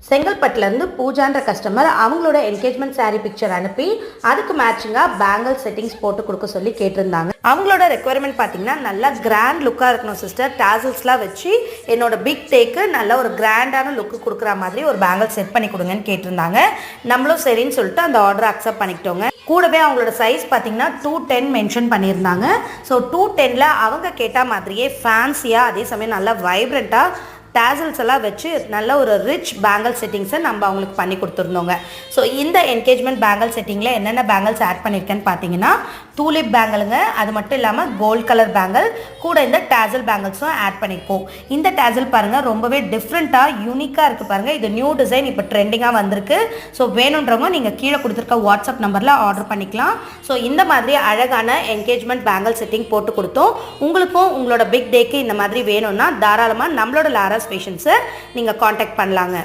செங்கல்பட்டுலேருந்து பூஜான்ற customer அவங்களோட engagement sari picture அனுப்பி அதுக்கு மேட்சிங்காக பேங்கிள் செட்டிங்ஸ் போட்டு கொடுக்க சொல்லி கேட்டிருந்தாங்க. அவங்களோட ரெக்குவயர்மெண்ட் பார்த்தீங்கன்னா நல்லா கிராண்ட் லுக்காக இருக்கணும் சிஸ்டர். டாசல்ஸ்லாம் வச்சு என்னோட பிக் டேக்கு நல்ல ஒரு கிராண்டான லுக்கு கொடுக்குற மாதிரி ஒரு பேங்கிள் செட் பண்ணி கொடுங்கன்னு கேட்டிருந்தாங்க. நம்மளும் சரின்னு சொல்லிட்டு அந்த ஆர்டரை அக்செப்ட் பண்ணிக்கிட்டோங்க. கூடவே அவங்களோட சைஸ் பார்த்தீங்கன்னா 210 மென்ஷன் பண்ணியிருந்தாங்க. ஸோ 210ல் அவங்க கேட்ட மாதிரியே ஃபேன்சியாக அதே சமயம் நல்லா வைப்ரண்ட்டாக டேசல்ஸ் எல்லாம் வச்சு நல்ல ஒரு ரிச் பேங்கிள் செட்டிங்ஸை நம்ம அவங்களுக்கு பண்ணி கொடுத்துருந்தோங்க. ஸோ இந்த என்கேஜ்மெண்ட் பேங்கிள் செட்டிங்கில் என்னென்ன பேங்கிள்ஸ் ஆட் பண்ணியிருக்கேன்னு பார்த்தீங்கன்னா டூலிப் பேங்கிளுங்க, அது மட்டும் இல்லாமல் கோல்ட் கலர் பேங்கிள் கூட இந்த டேசல் பேங்கிள்ஸும் ஆட் பண்ணியிருக்கோம். இந்த டேசல் பாருங்கள் ரொம்பவே டிஃப்ரெண்ட்டாக யூனிக்காக இருக்குது பாருங்கள். இது நியூ டிசைன் இப்போ ட்ரெண்டிங்காக வந்திருக்கு. ஸோ வேணுன்றவங்க நீங்கள் கீழே கொடுத்துருக்க வாட்ஸ்அப் நம்பரில் ஆர்டர் பண்ணிக்கலாம். ஸோ இந்த மாதிரி அழகான என்கேஜ்மெண்ட் பேங்கிள் செட்டிங் போட்டு கொடுத்தோம். உங்களுக்கும் உங்களோட பிக் டேக்கு இந்த மாதிரி வேணும்னா தாராளமாக நம்மளோட லாரா ஃபேஷன்ஸை நீங்கள் காண்டாக்ட் பண்ணலாங்க.